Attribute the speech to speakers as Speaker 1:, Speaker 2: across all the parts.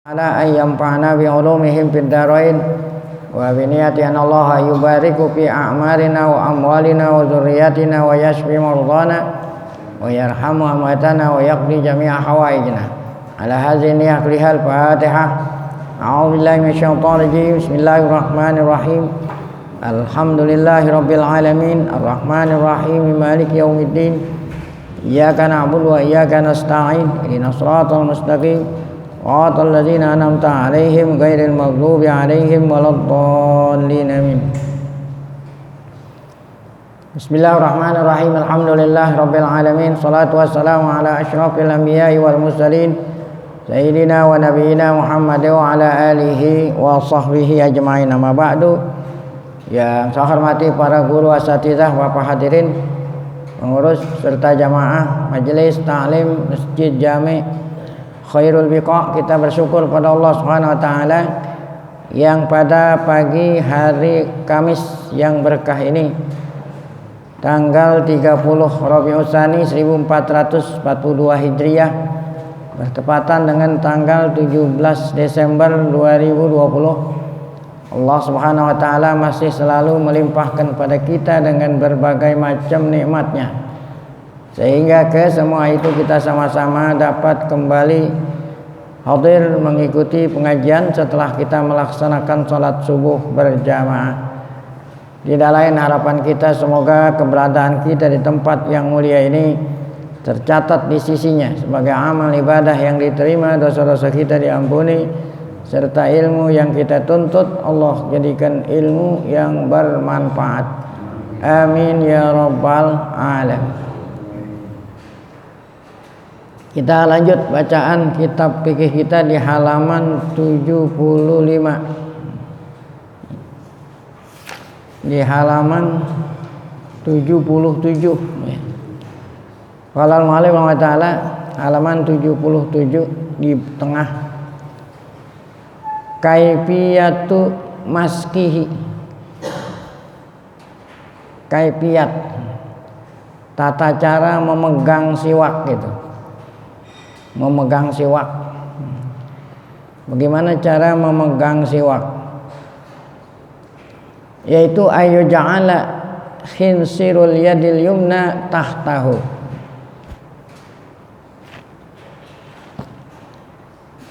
Speaker 1: ala ayyamfa'na bi ulumihim fid darain wa bi niyati an Allah yubariku fi a'marina wa amwalina wa dzurriyyatina wa yashfi mardana wa yarhamu amwatana wa yaqdi jami'a hawaijina ala hadhihi niyyah lihal Fatihah. A'udzu billahi minasyaitonir rajim. Bismillahirrahmanirrahim. Alhamdulillahi rabbil alamin arrahmanir rahim maliki yaumiddin iyyaka na'budu wa iyyaka nasta'in ihdinas siratal mustaqim صراط الذين أنعمت عليهم غير المغضوب عليهم ولا الضالين آمين. Bismillahirrahmanirrahim. Alhamdulillahi rabbil alamin. Shalatu wassalamu ala asyrafil anbiya'i wal mursalin sayyidina wa nabiyyina Muhammad wa ala alihi wa sahbihi ajma'in. Amma ba'du. Yang saya hormati para guru asatizah, Bapak hadirin, pengurus serta jamaah majelis taklim Masjid Jami' Khairul Biqa, kita bersyukur pada Allah Subhanahu wa taala yang pada pagi hari Kamis yang berkah ini tanggal 30 Rabiul Tsani 1442 Hijriah bertepatan dengan tanggal 17 Desember 2020. Allah Subhanahu wa taala masih selalu melimpahkan pada kita dengan berbagai macam nikmatnya, sehingga ke semua itu kita sama-sama dapat kembali hadir mengikuti pengajian setelah kita melaksanakan sholat subuh berjamaah. Tidak lain harapan kita semoga keberadaan kita di tempat yang mulia ini tercatat di sisinya sebagai amal ibadah yang diterima, dosa-dosa kita diampuni, serta ilmu yang kita tuntut Allah jadikan ilmu yang bermanfaat. Amin ya rabbal alamin. Kita lanjut bacaan kitab fikih kita di halaman 75. Di halaman 77. Qala al-mu'allif wa ta'ala halaman 77 di tengah. Kaifiyatu maskihi. Kaifiyat, tata cara memegang siwak gitu. Memegang siwak. Bagaimana cara memegang siwak? Yaitu ayu ja'ala khinsirul yadil yumna tahtahu.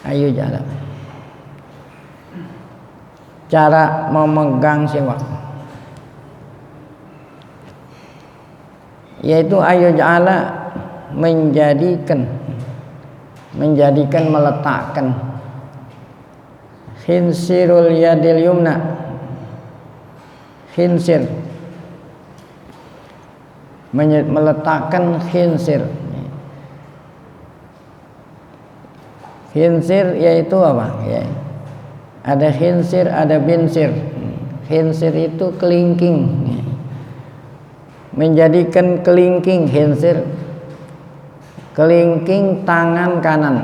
Speaker 1: Ayu ja'ala. Cara memegang siwak. Yaitu ayu ja'ala menjadikan meletakkan khinsirul yadil yumna. Khinsir, meletakkan khinsir. Khinsir yaitu apa? Ya. Ada khinsir, ada binsir. Khinsir itu kelingking. Menjadikan kelingking khinsir. Kelingking tangan kanan.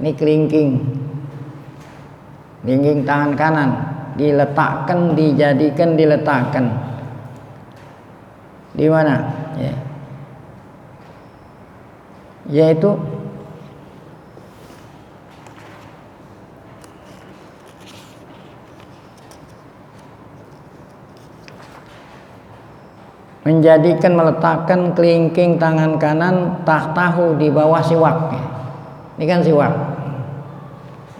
Speaker 1: Ini kelingking tangan kanan diletakkan, diletakkan di mana? Ya. Yaitu meletakkan kelingking tangan kanan tahtahu, di bawah siwak. Ini kan siwak,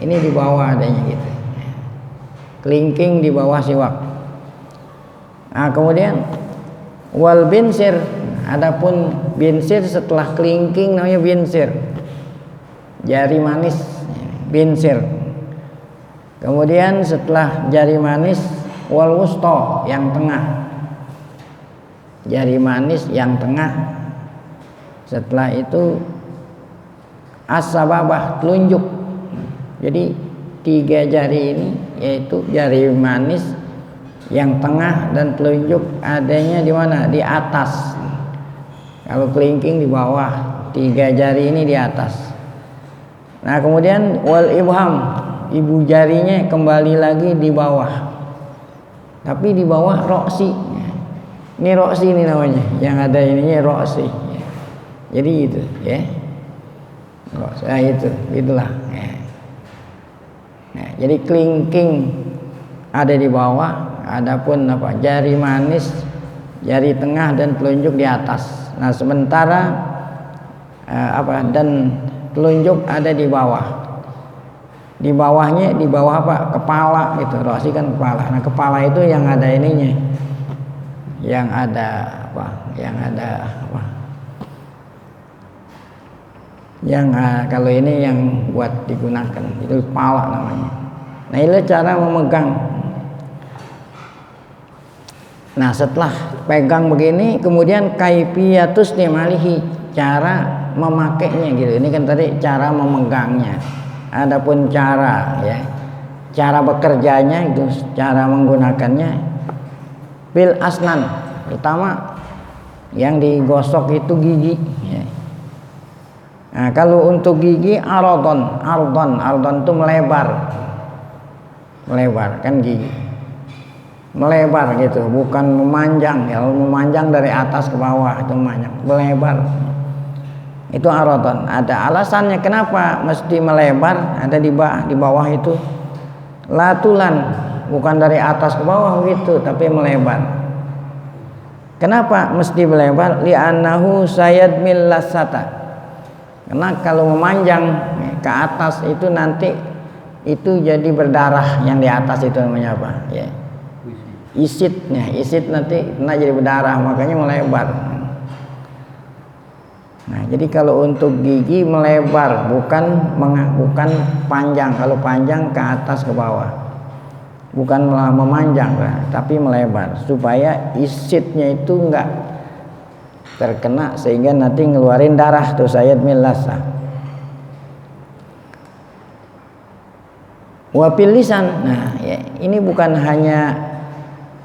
Speaker 1: ini di bawah adanya gitu. Kelingking di bawah siwak. Nah kemudian wal binsir, adapun binsir setelah kelingking namanya binsir, jari manis, binsir. Kemudian setelah jari manis wal wusta, yang tengah, jari manis yang tengah. Setelah itu as-sababah, telunjuk. Jadi 3 jari ini yaitu jari manis yang tengah dan telunjuk adanya di mana? Di atas. Kalau kelingking di bawah, 3 jari ini di atas. Nah kemudian wal ibham, ibu jarinya kembali lagi di bawah, tapi di bawah roksi. Ini roksi ini namanya, yang ada ininya roksi. Jadi itu ya. Nah itu, itulah. Ya. Jadi kelingking ada di bawah, adapun jari manis, jari tengah dan telunjuk di atas. Nah, sementara dan telunjuk ada di bawah. Di bawahnya, di bawah kepala gitu. Rasi kan kepala. Nah, kepala itu yang ada ininya. Yang ada kalau ini yang buat digunakan itu kepala namanya. Nah, ini cara memegang. Nah, setelah pegang begini, kemudian kaifiyatus nimalihi, cara memakainya gitu. Ini kan tadi cara memegangnya. Adapun cara bekerjanya itu, cara menggunakannya bil asnan. Pertama yang digosok itu gigi. Ya. Nah, kalau untuk gigi ardon itu melebar kan gigi. Melebar gitu, bukan memanjang. Kalau memanjang dari atas ke bawah itu memanjang, melebar. Itu ardon. Ada alasannya kenapa mesti melebar, ada di bawah itu. Latulan, bukan dari atas ke bawah begitu, tapi melebar. Kenapa mesti melebar? Li'annahu sayadmil lasata. Karena kalau memanjang ke atas itu nanti itu jadi berdarah, yang di atas itu namanya apa? Ya. Isit nanti kena jadi berdarah, makanya melebar. Nah, jadi kalau untuk gigi melebar, bukan panjang. Kalau panjang ke atas ke bawah, bukan memanjang, tapi melebar supaya isitnya itu enggak terkena sehingga nanti ngeluarin darah tuh sayad milasa. Wapil lisan. Nah, ya, ini bukan hanya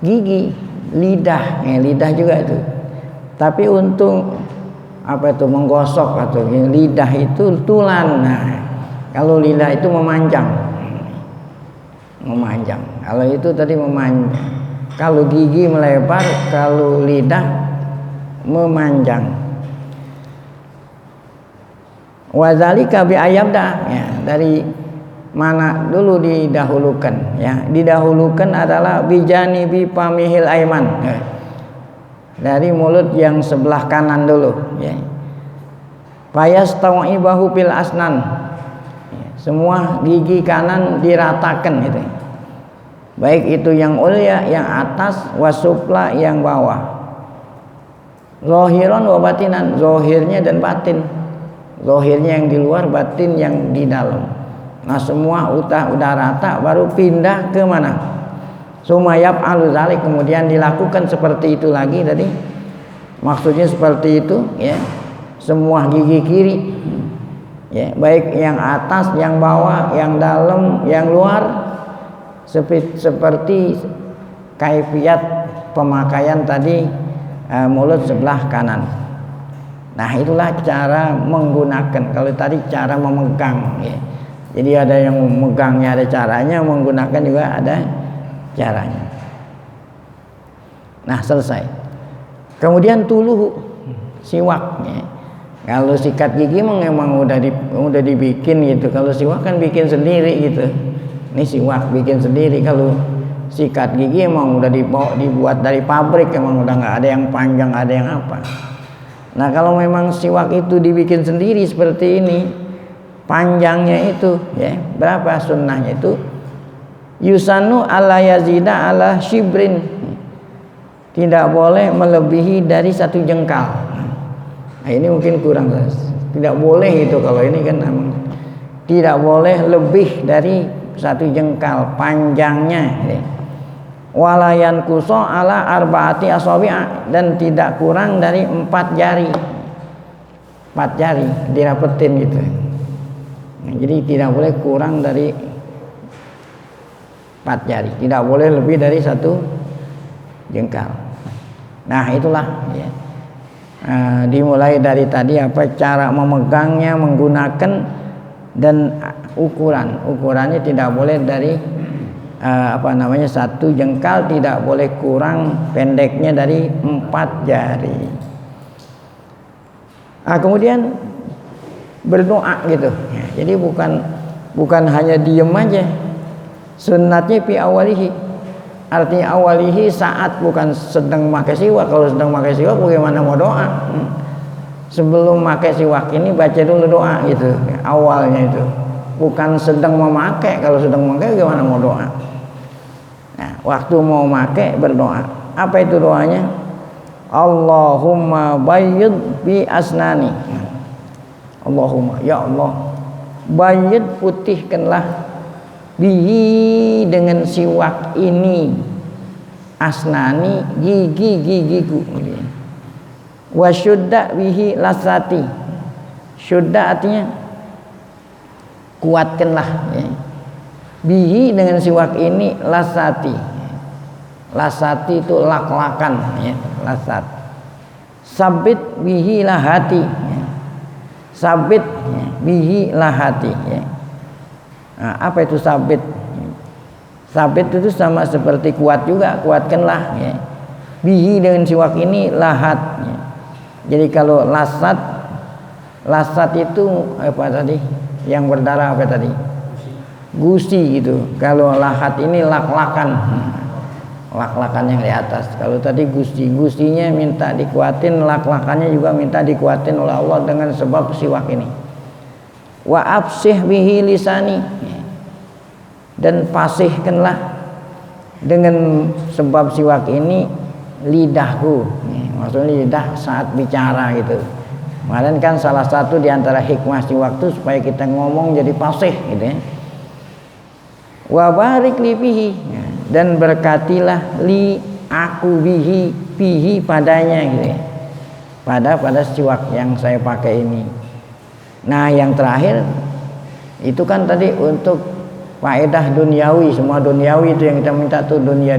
Speaker 1: gigi, lidah juga itu. Tapi untuk menggosok atau lidah itu tulan. Nah, kalau lidah itu memanjang. Kalau itu tadi memanjang. Kalau gigi melebar, kalau lidah memanjang. Wazalika bi ayabda, ya, dari mana dulu didahulukan, ya. Didahulukan adalah bijani bi pamihil aiman, ya. Dari mulut yang sebelah kanan dulu, ya. Fayastawibahu bil asnan. Ya, semua gigi kanan diratakan gitu. Baik itu yang ulya, yang atas, wasufla, yang bawah. Zohiron wa batinan, zohirnya dan batin. Zohirnya yang di luar, batin yang di dalam. Nah, semua udah rata, baru pindah ke mana? Sumayab aluzalik, kemudian dilakukan seperti itu lagi tadi. Maksudnya seperti itu, ya. Semua gigi kiri, ya, baik yang atas, yang bawah, yang dalam, yang luar, seperti kaifiyat pemakaian tadi. Mulut sebelah kanan. Nah, itulah cara menggunakan. Kalau tadi cara memegang, ya. Jadi ada yang memegangnya, ada caranya, menggunakan juga ada caranya. Nah, selesai. Kemudian tuluhu, siwak, ya. Kalau sikat gigi memang udah dibikin gitu. Kalau siwak kan bikin sendiri gitu. Ini siwak bikin sendiri. Kalau sikat gigi emang udah dibuat dari pabrik, emang udah nggak ada yang panjang, ada yang apa. Nah, kalau memang siwak itu dibikin sendiri seperti ini, panjangnya itu, ya, berapa sunnahnya itu? Yusanu ala yazida ala shibrin, tidak boleh melebihi dari 1 jengkal. Nah, ini mungkin kurang, tidak boleh itu. Kalau ini kan emang tidak boleh lebih dari 1 jengkal panjangnya, ya. Walayan kuso ala arbaati asabi'a, dan tidak kurang dari 4 jari. 4 jari dirapetin gitu. Nah, jadi tidak boleh kurang dari 4 jari, tidak boleh lebih dari 1 jengkal. Nah, itulah, ya. Dimulai dari tadi cara memegangnya, menggunakan, dan ukurannya tidak boleh dari 1 jengkal, tidak boleh kurang pendeknya dari 4 jari. Kemudian berdoa gitu, ya. Jadi bukan hanya diem aja, Sunnatnya fi awalihi, artinya awalihi saat, bukan sedang pakai siwak. Kalau sedang pakai siwak bagaimana mau doa? Sebelum pakai siwak ini baca dulu doa gitu, awalnya itu. Bukan sedang memakai. Kalau sedang memakai bagaimana mau doa? Nah, waktu mau pakai berdoa. Apa itu doanya? Allahumma bayyid bi asnani. Allahumma, ya Allah, bayyid, putihkanlah, bihi, dengan siwak ini, asnani, gigi-gigiku. Wa syudda bihi lasati. Syudda artinya kuatkanlah, ya. Bihi, dengan siwak ini, lasati. Lasati itu lak-lakan, ya, lasat. Sabit bihi lahati, ya. Sabit, ya, bihi lahati, ya. Nah, apa itu sabit? Sabit itu sama seperti kuat juga, kuatkanlah, ya. Bihi, dengan siwak ini, lahat, ya. Jadi kalau lasat itu apa tadi? Yang berdarah apa tadi? Gusi gitu. Kalau lahat ini lak-lakan, lak-lakan yang di atas. Kalau tadi gusinya minta dikuatin, lak-lakannya juga minta dikuatin oleh Allah dengan sebab siwak ini. Wa absih bihi lisani, dan pasihkanlah dengan sebab siwak ini lidahku. Maksudnya lidah saat bicara gitu. Kemarin kan salah satu diantara hikmah siwak itu supaya kita ngomong jadi fasih gitu, ya. Wa barik li bihi, dan berkatilah li aku bihi padanya gitu, ya. Pada siwak yang saya pakai ini. Nah, yang terakhir itu kan tadi untuk faedah duniawi, semua duniawi itu yang kita minta tuh, dunia.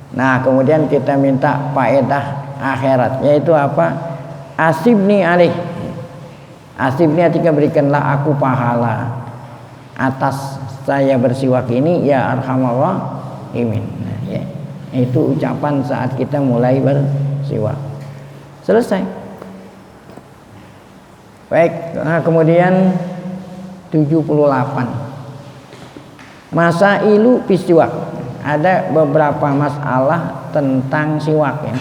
Speaker 1: Nah, kemudian kita minta faedah akhirat, yaitu apa? Asibni alaih. Asibni artinya berikanlah aku pahala atas saya bersiwak ini, ya arhamar rahimin. Nah, ya. Itu ucapan saat kita mulai bersiwak. Selesai. Baik, nah kemudian 78. Masailu bisiwak. Ada beberapa masalah tentang siwak, ya.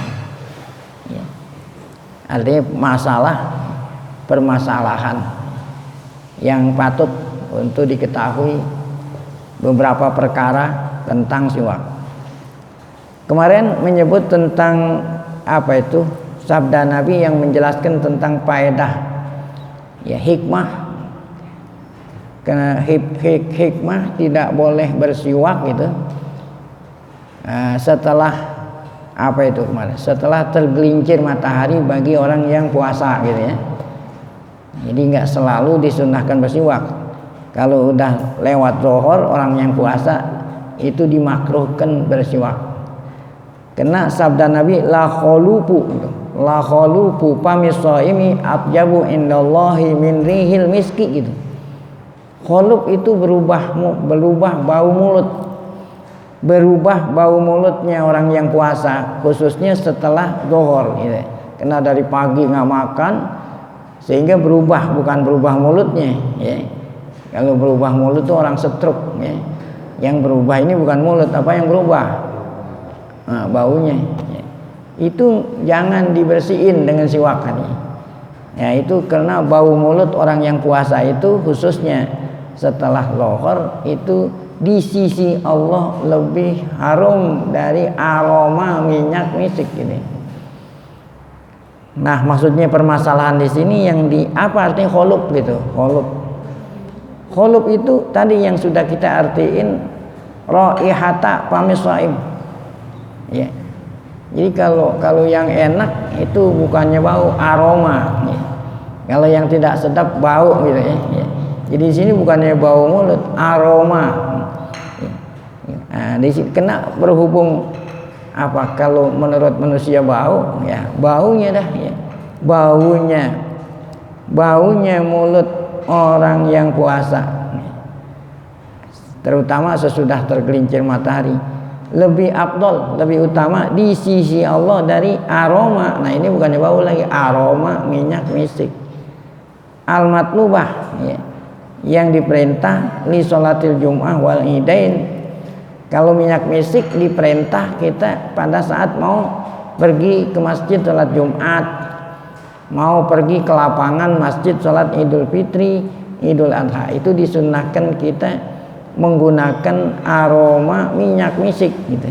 Speaker 1: Ya. Artinya permasalahan yang patut untuk diketahui, beberapa perkara tentang siwak. Kemarin menyebut tentang apa itu? Sabda Nabi yang menjelaskan tentang faedah, ya, hikmah. Karena hikmah tidak boleh bersiwak gitu. Setelah apa itu kemarin? Setelah tergelincir matahari bagi orang yang puasa gitu, ya. Jadi nggak selalu disunahkan bersiwak. Kalau udah lewat zuhur orang yang puasa itu dimakruhkan bersiwak. Karena sabda Nabi la khulupu pamisaimi atyabu indallahi min rihil miski gitu. Khulup itu berubah bau mulut. Berubah bau mulutnya orang yang puasa, khususnya setelah zuhur gitu. Karena dari pagi nggak makan sehingga berubah, bukan berubah mulutnya, ya. Kalau berubah mulut itu orang stroke, ya. Yang berubah ini bukan mulut, apa yang berubah? Nah, baunya, ya. Itu jangan dibersihin dengan siwak, ya. Itu karena bau mulut orang yang puasa itu khususnya setelah zuhur itu di sisi Allah lebih harum dari aroma minyak misik ini. Nah, maksudnya permasalahan di sini yang di apa artinya khulup gitu. Khulup itu tadi yang sudah kita artiin raihata pamisaim. Ya. Jadi kalau yang enak itu bukannya bau, aroma. Ya. Kalau yang tidak sedap bau gitu, ya. Ya. Jadi di sini bukannya bau mulut, aroma. Nah, di sini kena berhubung apa kalau menurut manusia bau, ya baunya dah, ya baunya mulut orang yang puasa, terutama sesudah tergelincir matahari, lebih afdol, lebih utama di sisi Allah dari aroma. Nah, ini bukannya bau lagi, aroma minyak misik al-matlubah, ya. yang diperintah li sholatil jum'ah wal idain. Kalau minyak misik diperintah kita pada saat mau pergi ke masjid sholat Jumat, mau pergi ke lapangan masjid sholat Idul Fitri, Idul Adha, itu disunnahkan kita menggunakan aroma minyak misik gitu.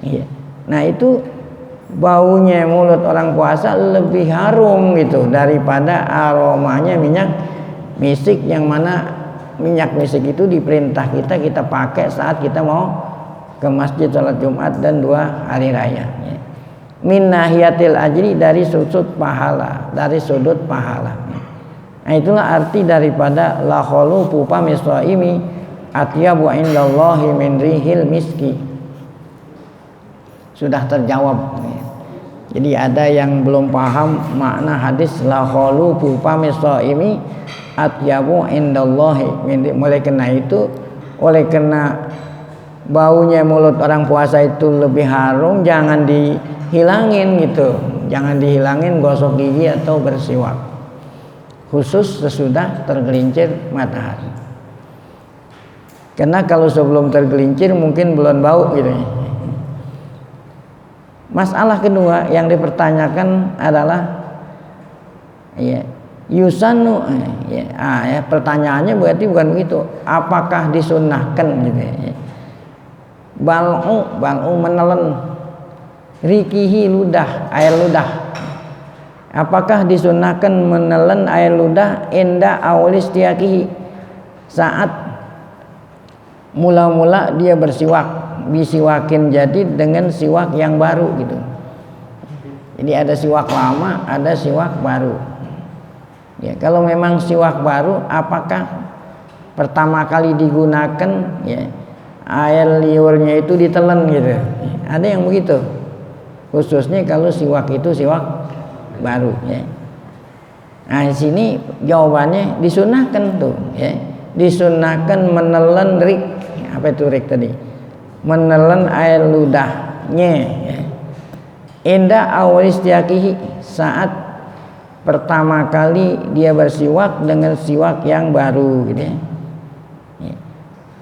Speaker 1: Iya. Nah itu baunya mulut orang puasa lebih harum gitu daripada aromanya minyak misik, yang mana minyak misik itu diperintah kita pakai saat kita mau ke masjid sholat Jumat dan 2 hari raya. Min nahiyatil ajri, dari sudut pahala, dari sudut pahala. Nah itulah arti daripada la khulufu famis shaimi atyabu indallahi min rihil miski. Sudah terjawab. Jadi ada yang belum paham makna hadis la khulufu famis shaimi atyabu indallahi. Oleh karena baunya mulut orang puasa itu lebih harum, jangan dihilangin gitu, jangan dihilangin gosok gigi atau bersiwak, khusus sesudah tergelincir matahari. Karena kalau sebelum tergelincir mungkin belum bau gitu. Masalah kedua yang dipertanyakan adalah yusanu, pertanyaannya berarti bukan begitu. Apakah disunnahkan gitu ya? Bal'u menelan rikihi ludah, air ludah. Apakah disunnahkan menelan air ludah inda awalis tiakihi, saat mula-mula dia bersiwak, bisiwakin jadi dengan siwak yang baru gitu. Jadi ada siwak lama, ada siwak baru. Ya, kalau memang siwak baru, apakah pertama kali digunakan ya air liurnya itu ditelan gitu? Ada yang begitu. Khususnya kalau siwak itu siwak baru ya. Nah, di sini jawabannya disunahkan tuh ya. Disunahkan menelan rik. Apa itu rik tadi? Menelan air ludahnya ya. Inda awalistiakihi, saat pertama kali dia bersiwak dengan siwak yang baru gitu ya.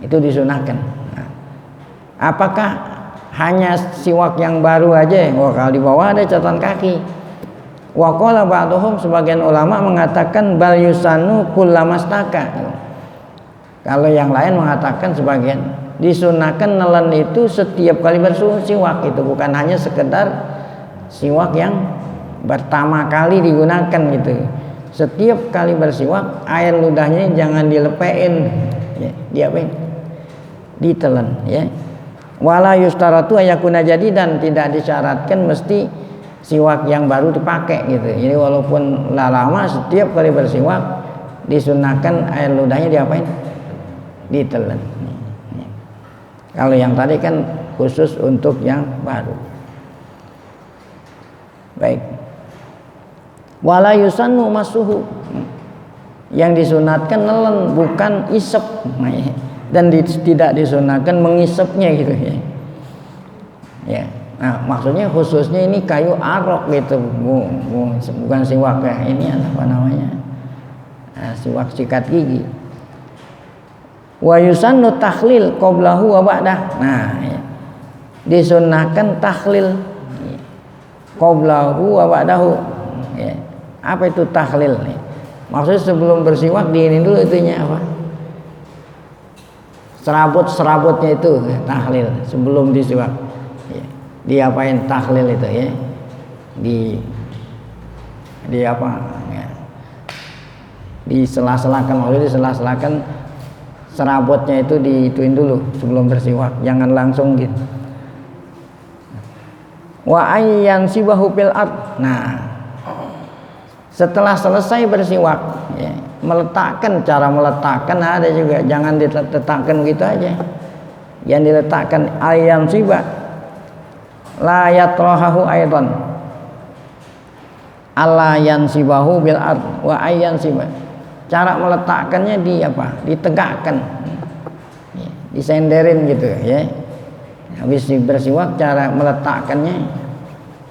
Speaker 1: Itu disunahkan. Nah, apakah hanya siwak yang baru aja? Wah, kalau di bawah ada catatan kaki. Wa qala ba'dhum, sebagian ulama mengatakan bal yusanu kullamastaka. Kalau yang lain mengatakan sebagian disunahkan nelan itu setiap kali bersiwak, itu bukan hanya sekedar siwak yang pertama kali digunakan gitu. Setiap kali bersiwak air ludahnya jangan dilepein ya, diapain? Ditelan ya. Wala yustaratu ayakuna, jadi dan tidak disyaratkan mesti siwak yang baru dipakai gitu. Jadi walaupun lama, setiap kali bersiwak disunahkan air ludahnya diapain? Ditelan. Kalau yang tadi kan khusus untuk yang baru. Baik. Wala yusannu masuhu, yang disunatkan nelen bukan isep, dan tidak disunatkan mengisepnya gitu ya. Ya, nah maksudnya khususnya ini kayu arok gitu, bukan siwak ya. Ini apa namanya? Nah, siwak sikat gigi. Wa yusannu takhlil qablahu wa ba'dah. Nah, ya. Disunahkan takhlil qablahu wa ba'dahu. Ya. Apa itu takhlil nih? Maksudnya sebelum bersiwak diinin dulu itunya apa? Serabut-serabutnya itu ya, takhlil sebelum disiwak. Ya. Diapain takhlil itu ya? Di apa? Ya. Disela-selakan, maksudnya disela-selakan serabutnya itu diituin dulu sebelum bersiwak, jangan langsung gitu. Wa ayyan sibahu fil ard. Nah, setelah selesai bersiwak ya, meletakkan, cara meletakkan ada juga, jangan diletakkan gitu aja. Yang diletakkan ayyan sibah la yatrahu aidan. Alla yansibahu bil ard wa ayyan sibah. Cara meletakkannya di apa? Ditegakkan, ya, disenderin gitu ya. Habis bersiwak, cara meletakkannya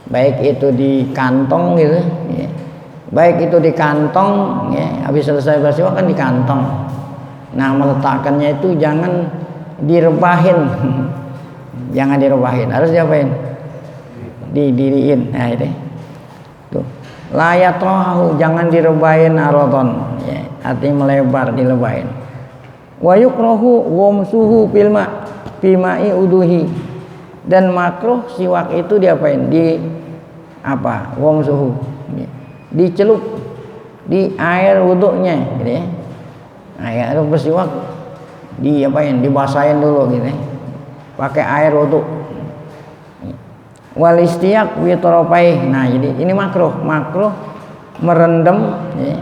Speaker 1: baik itu di kantong gitu ya. Baik itu di kantong ya, habis selesai bersiwak kan di kantong Nah, meletakkannya itu jangan direbahin. Jangan direbahin, harus diapain? Didiriin. Nah, itu. Tuh. La yatrahu, jangan direbahin aradon. Ya, artinya melebar, dilebahin. Wa yukrahu wamsuhu fil ma'i uduhi. Dan makruh siwak itu diapain? Di apa? Wamsuhu. Dicelup di air wuduknya gitu ya. Nah, ya, itu bersiwak diapain? Dibasahin dulu gitu ya. Pakai air wuduk. Wal istiyak bi tarafaih. Nah, jadi ini makruh merendam ya,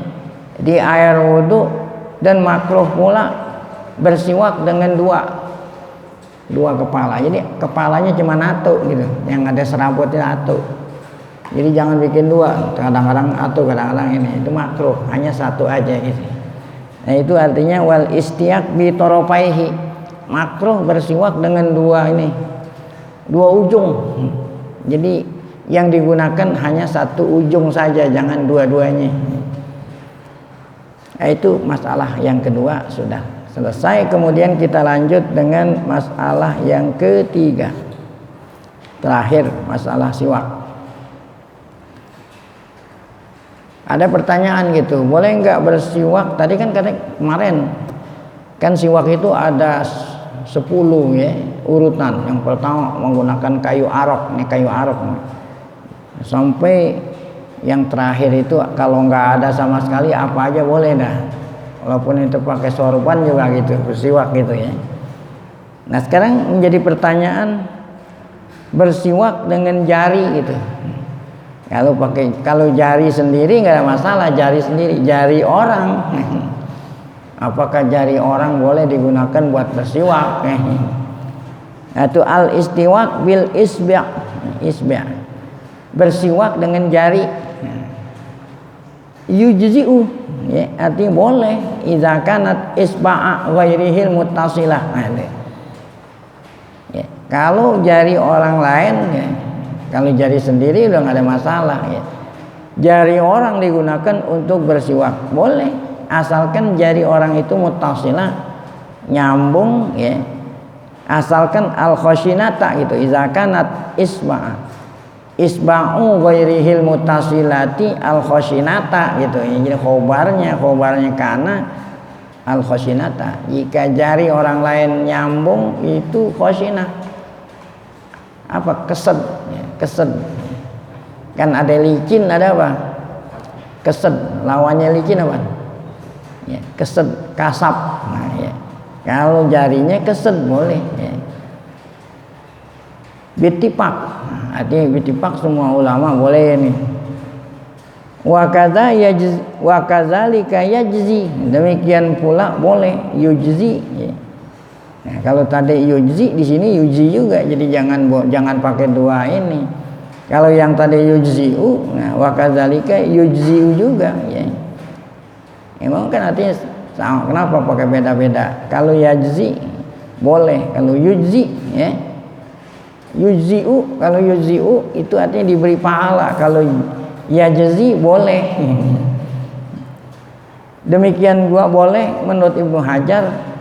Speaker 1: di air wuduk, dan makruh pula bersiwak dengan dua kepala. Jadi kepalanya cuma satu gitu, yang ada serabutnya satu. Jadi jangan bikin dua, kadang-kadang satu, kadang-kadang ini. Itu makruh, hanya satu aja gitu. Nah, itu artinya wal istiyak bi tarafaihi. Makruh bersiwak dengan dua ujung. Jadi yang digunakan hanya satu ujung saja, jangan dua-duanya. Nah, itu masalah yang kedua sudah selesai. Kemudian kita lanjut dengan masalah yang ketiga. Terakhir, masalah siwak. Ada pertanyaan gitu, boleh nggak bersiwak? Tadi kan kemarin kan siwak itu ada 10 ya urutan. Yang pertama menggunakan kayu arok, sampai yang terakhir itu kalau nggak ada sama sekali apa aja boleh dah, walaupun itu pakai sorban juga gitu, bersiwak gitu ya. Nah, sekarang menjadi pertanyaan, bersiwak dengan jari gitu. Kalau jari sendiri nggak ada masalah, jari orang. Apakah jari orang boleh digunakan buat bersiwak? Itu al istiwak bil isba'. Bersiwak dengan jari. Yujzi'u, ya, artinya boleh idza kanat isba'a ghairihil muttasilah. Ya, kalau jari orang lain ya, kalau jari sendiri udah nggak ada masalah ya. Jari orang digunakan untuk bersiwak boleh, asalkan jari orang itu muttasilah, nyambung ya. Asalkan al khoshinata gitu, idza kanat isba'u ghairihil muttasilati al khoshinata gitu. Jadi khobarnya karena al khoshinata. Jika jari orang lain nyambung itu khoshinah. Apa? Kesed ya. Kesed kan ada licin, ada apa? Kesed, lawannya licin apa? Ya, kesed, kasap. Nah, ya. Kalau jarinya kesed boleh ya. Bitipak, nah, artinya bitipak semua ulama boleh ini. Wa kadzalika yajzi, demikian pula boleh yujzi ya. Nah, kalau tadi yujzi, di sini yujzi juga, jadi jangan pakai dua ini. Kalau yang tadi yujzi'u, nah wa kadzalika yujzi'u juga ya. Emang kan artinya sama, kenapa pakai beda-beda? Kalau yajzi boleh, kalau yujzi ya. Kalau yujzi'u itu artinya diberi pahala, kalau yajzi boleh. Demikian gua boleh menurut Ibnu Hajar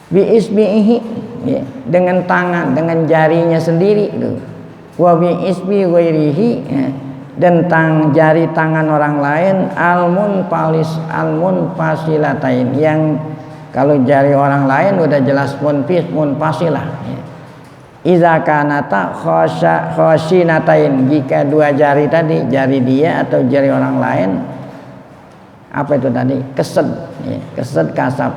Speaker 1: bi isbihi ya, dengan tangan, dengan jarinya sendiri tuh. Wa bi isbi ghairihi ya, dan jari tangan orang lain almun fasilatain, yang kalau jari orang lain udah jelas munfasilah ya. Iza kanata khoshinatain, jika dua jari tadi, jari dia atau jari orang lain, apa itu tadi? Kesed ya, kesed kasab.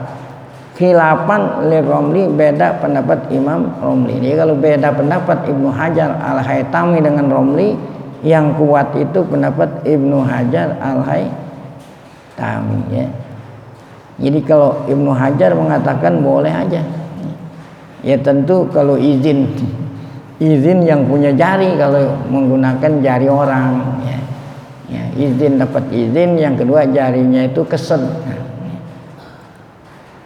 Speaker 1: Khilafan li Romli, beda pendapat Imam Romli. Jadi kalau beda pendapat Ibnu Hajar al-Haytami dengan Romli, yang kuat itu pendapat Ibnu Hajar al-Haytami ya. Jadi kalau Ibnu Hajar mengatakan boleh aja. Ya tentu kalau izin yang punya jari, kalau menggunakan jari orang ya. Ya, izin, dapat izin. Yang kedua jarinya itu kesed.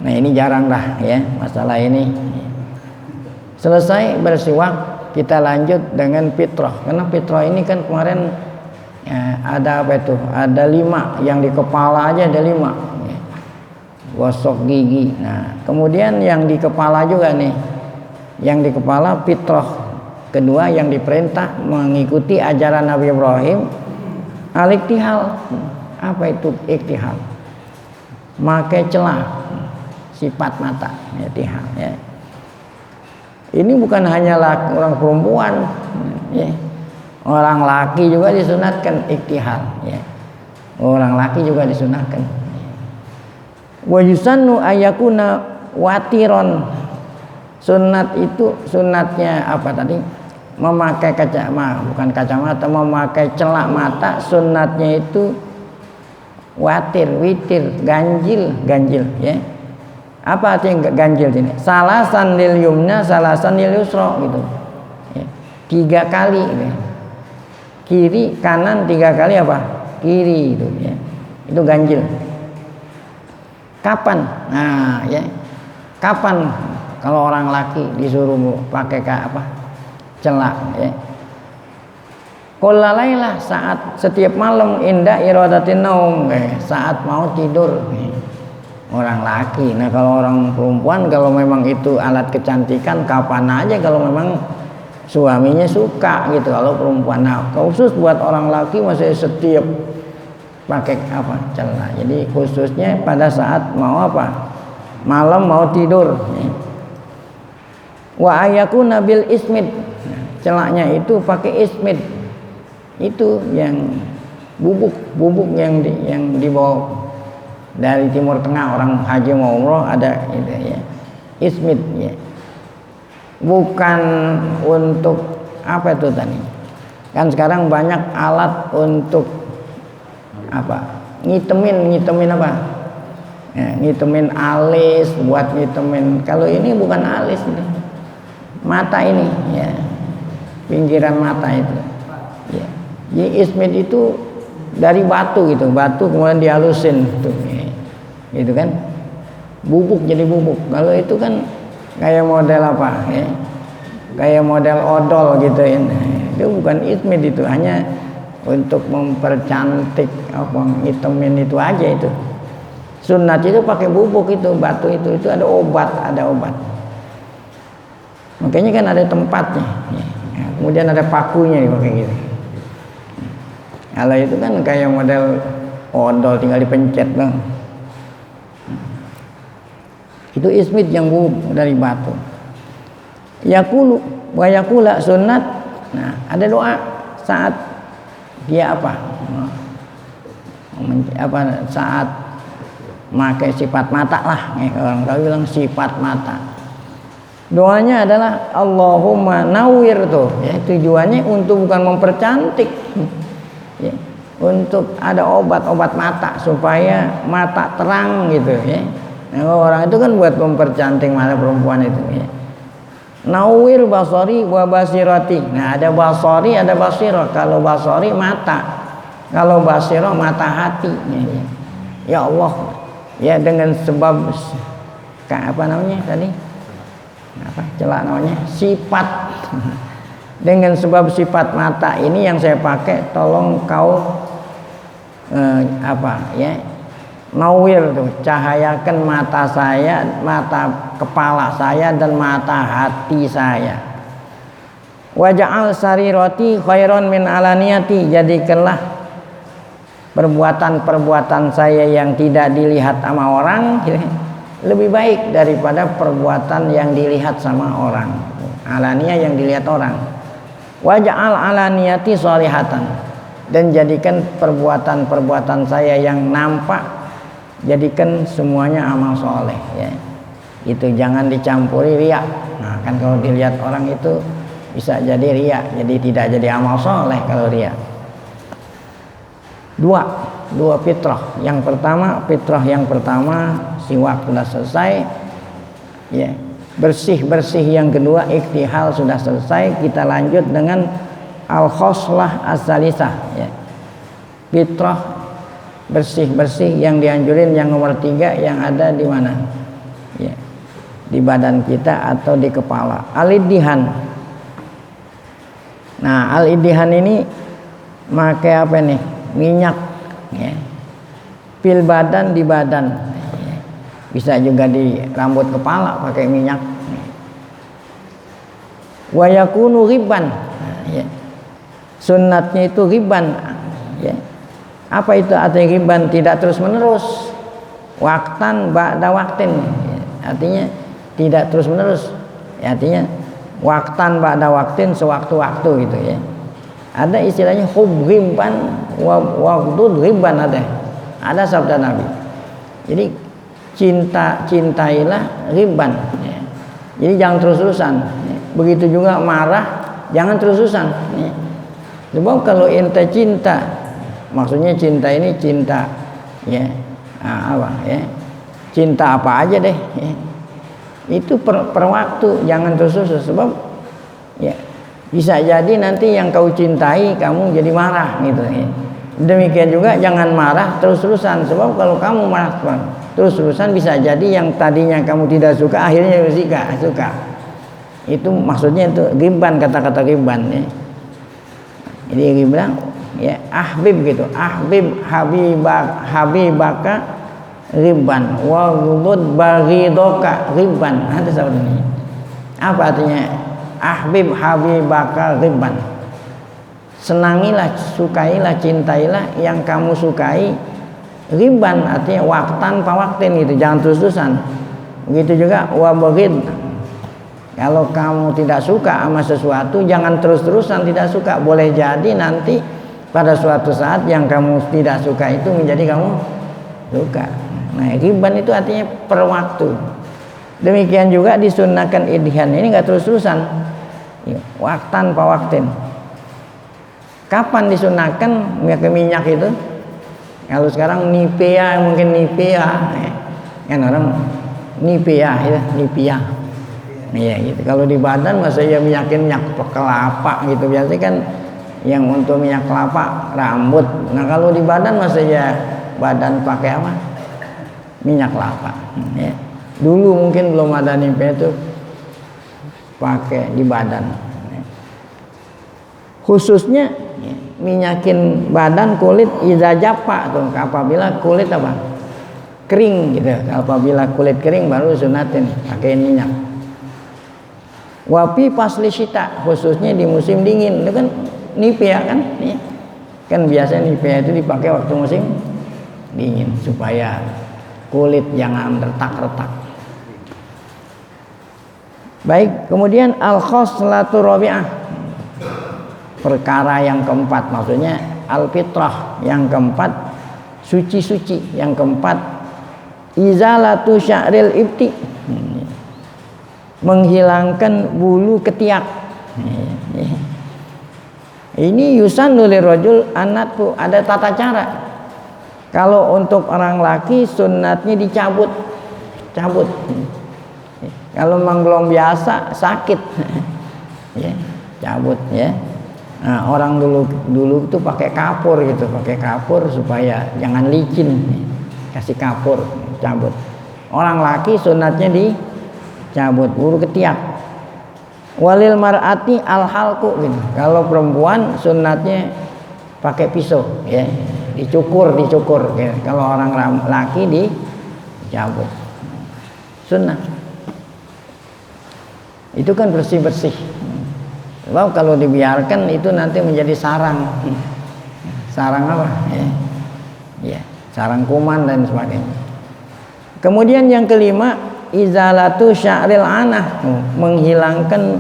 Speaker 1: Nah ini jarang dah ya masalah ini. Selesai bersiwak, kita lanjut dengan fitrah. Karena fitrah ini kan kemarin ya, ada apa itu? Ada 5, yang di kepala aja ada 5. Ya. gosok gigi. Nah, kemudian yang di kepala juga nih, yang di kepala fitrah kedua yang diperintah mengikuti ajaran Nabi Ibrahim, al-iktihal. Apa itu iktihal? Makai celah, sifat mata, iktihal ya. Ini bukan hanya orang perempuan ya. Orang laki juga disunatkan iktihal ya. Orang laki juga disunatkan. Wa yusannu ayakuna watiron. Sunat itu sunatnya apa tadi? Memakai bukan kacamata, memakai celak mata. Sunatnya itu watir, witir, ganjil ya. Apa artinya ganjil ini? Salasan lil yumna, salasan lil yusra gitu. Ya. 3 kali gitu. Kiri kanan 3 kali apa? Kiri itu ya. Itu ganjil. Kapan? Nah, ya. Kapan kalau orang laki disuruh pakai apa? Celak ya. Qullalailah saat setiap malam inda iradatin naum, saat mau tidur. Orang laki. Nah, kalau orang perempuan kalau memang itu alat kecantikan kapan aja kalau memang suaminya suka gitu. Kalau perempuan, nah khusus buat orang laki masih setiap pakai apa celana. Jadi khususnya pada saat mau apa, malam mau tidur. Wa ayakuna bil ismid, celaknya itu pakai ismid, itu yang bubuk yang dibawa dari Timur Tengah orang haji mau umroh ada itu ya, ismid ya. Bukan untuk apa itu tadi? Kan sekarang banyak alat untuk apa? Ngitemin apa? Ya, ngitemin alis, buat ngitemin. Kalau ini bukan alis ini. Mata ini ya. Pinggiran mata itu. Ya. Jadi ismid itu dari batu gitu. Batu kemudian dihalusin tuh. Ya. Gitu kan? Bubuk jadi bubuk. Kalau itu kan kayak model apa ya, kayak model odol gitu ya. Itu bukan ismid, itu hanya untuk mempercantik apa, ngitemin itu aja itu. Sunat itu pakai bubuk itu, batu itu ada obat. Makanya kan ada tempatnya ya. Kemudian ada pakunya kayak gitu. Kalau itu kan kayak model odol tinggal dipencet dong. Itu ismid yang bubuk dari batu. Yakulu wa yakula sunat. Nah, ada doa saat dia apa? Saat pakai sifat mata lah. Orang tahu bilang sifat mata. Doanya adalah Allahumma nawwir tuh. Ya, tujuannya untuk bukan mempercantik. Ya, untuk ada obat mata supaya mata terang gitu ya. Nah, orang itu kan buat mempercantik mata perempuan itu ya. Nawwir basari wa basirati. Nah, ada basari, ada basirah. Kalau basari mata, kalau basirah mata hati ya. Ya Allah, ya dengan sebab apa namanya tadi? Apa celak namanya? Sifat. Dengan sebab sifat mata ini yang saya pakai, tolong kau apa ya? Nawir tuh, cahayakan mata saya, mata kepala saya dan mata hati saya. Waja'al sarirati khairon min alaniyati, jadikanlah perbuatan saya yang tidak dilihat sama orang lebih baik daripada perbuatan yang dilihat sama orang. Alaniyah yang dilihat orang. Waja'al alaniyati sholihatan, dan jadikan perbuatan saya yang nampak, jadikan semuanya amal soleh ya. Itu jangan dicampuri riya. Nah, kan kalau dilihat orang itu bisa jadi riya, jadi tidak jadi amal soleh kalau riya. Dua fitrah. Fitrah yang pertama siwak sudah selesai ya. Bersih yang kedua iktihal sudah selesai. Kita lanjut dengan al-khoslah as-salisah ya. Fitrah bersih yang dianjurin yang nomor 3 yang ada di mana ya, di badan kita atau di kepala. Al-iddihan. Nah, al-iddihan ini pakai apa nih? Minyak ya. Pil badan di badan ya. bisa juga di rambut kepala pakai minyak. Wa yakunu riban, ya. Sunnatnya itu riban, ya. Apa itu artinya riban? Tidak terus menerus, waktan ba'da waktin, ya. Artinya tidak terus menerus, ya. Artinya waktan ba'da waktin, sewaktu-waktu gitu, ya. Ada istilahnya hub riban waqdud riban, ada sabda Nabi. Jadi cintailah riban, ya. Jadi jangan terus-terusan, ya. Begitu juga marah jangan terus-terusan, ya. Sebab kalau ente cinta, maksudnya cinta ini cinta, ya, ya, cinta apa aja deh, ya. Itu per waktu, jangan terus-terusan. Sebab ya bisa jadi nanti yang kau cintai kamu jadi marah gitu, ya. Demikian juga jangan marah terus-terusan. Sebab kalau kamu marah terus-terusan bisa jadi yang tadinya kamu tidak suka akhirnya suka. Itu maksudnya itu riban, kata-kata riban, ya. Jadi dia bilang, ya, ahbib gitu, habibaka riban wa ghudud baghidoka riban. Ada sabda ini. Apa artinya habibaka riban? Senangilah, sukailah, cintailah yang kamu sukai riban, artinya waktan pa waktin gitu, jangan terus-terusan. Begitu juga wa baghid, kalau kamu tidak suka sama sesuatu jangan terus-terusan tidak suka. Boleh jadi nanti pada suatu saat yang kamu tidak suka itu menjadi kamu suka. Nah, riban itu artinya per waktu. Demikian juga disunahkan idhian, ini enggak terus-terusan, waktan pa waktin. Kapan disunahkan minyak itu? Kalau sekarang Nivea, mungkin Nivea, kan orang Nivea, ya, Nivea. Iya gitu. Kalau di badan masa ya minyak kelapa gitu, biasanya kan yang untuk minyak kelapa rambut. Nah kalau di badan masa ya badan pakai apa? Minyak kelapa, ya. Dulu mungkin belum ada Nivea itu pakai di badan, ya. Khususnya ya, minyakin badan kulit iza japa tuh, apabila kulit apa? Kering gitu. Apabila kulit kering baru sunatin pakai minyak. Wapi pasli syita, khususnya di musim dingin. Itu kan Nivea kan, ya. Kan biasanya Nivea itu dipakai waktu musim dingin supaya kulit jangan retak-retak. Baik, kemudian al-khoslatu rabi'ah, perkara yang keempat, maksudnya al-fitrah yang keempat, suci-suci yang keempat, izalatu sya'ril ibti, menghilangkan bulu ketiak. Ini yusannu lirajul anatku, ada tata cara. Kalau untuk orang laki sunnatnya dicabut. Kalau memang belum biasa sakit, ya, cabut, ya. Nah, orang dulu itu pakai kapur gitu, supaya jangan licin, kasih kapur, cabut. Orang laki sunnatnya dicabut bulu ketiak. Walil mar'ati al halqu gitu. Kalau perempuan sunnatnya pakai pisau, ya, dicukur ya. Kalau orang laki dicabut, sunnah. Itu kan bersih-bersih. Sebab kalau dibiarkan itu nanti menjadi sarang apa, ya, sarang kuman dan sebagainya. Kemudian yang kelima, izalatu sya'ril anah, menghilangkan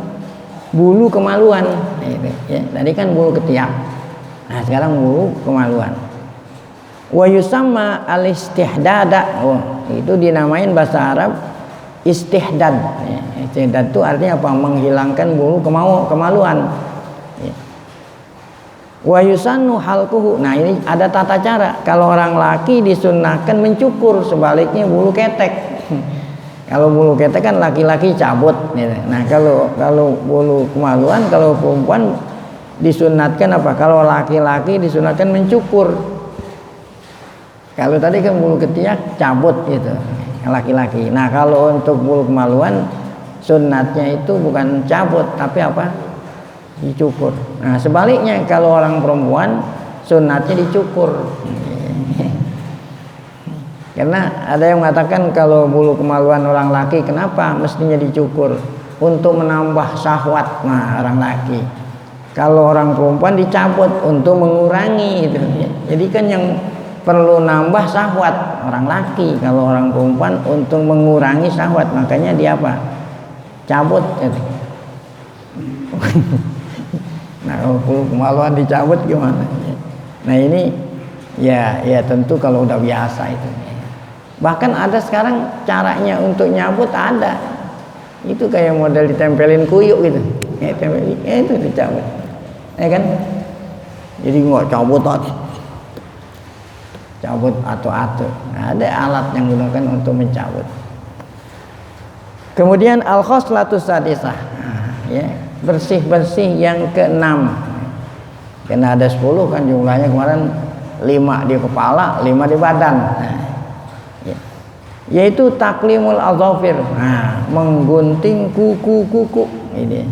Speaker 1: bulu kemaluan, ya. Tadi kan bulu ketiak, nah sekarang bulu kemaluan. Wa yusamma al-istihdada, itu dinamain bahasa Arab istihdad, ya. Istihdad itu artinya apa? Menghilangkan bulu kemaluan, ya. Wa yusannu halquhu, nah ini ada tata cara. Kalau orang laki disunnahkan mencukur, sebaliknya bulu ketek. Kalau bulu ketek kan laki-laki cabut, gitu. Nah kalau bulu kemaluan, kalau perempuan disunatkan apa? Kalau laki-laki disunatkan mencukur. Kalau tadi kan bulu ketiak cabut gitu, laki-laki. Nah kalau untuk bulu kemaluan sunatnya itu bukan cabut tapi apa? Dicukur. Nah sebaliknya kalau orang perempuan sunatnya dicukur. Karena ada yang mengatakan kalau bulu kemaluan orang laki kenapa mestinya dicukur? Untuk menambah syahwat orang laki. Kalau orang perempuan dicabut untuk mengurangi itu. Jadi kan yang perlu nambah syahwat orang laki, kalau orang perempuan untuk mengurangi syahwat, makanya dia apa? Cabut. Nah, kalau bulu kemaluan dicabut gimana? Nah ini ya tentu kalau udah biasa itu. Bahkan ada sekarang caranya untuk nyabut ada. Itu kayak model ditempelin kuyuk gitu. Itu dicabut. Ya kan? Jadi nggak cabut atau nah, ada alat yang digunakan untuk mencabut. Kemudian al-khoslatus sadisah. Ya, bersih-bersih yang keenam. Karena ada 10 kan jumlahnya kemarin 5 di kepala, 5 di badan. Nah, yaitu taklimul azafir, menggunting kuku-kuku ini.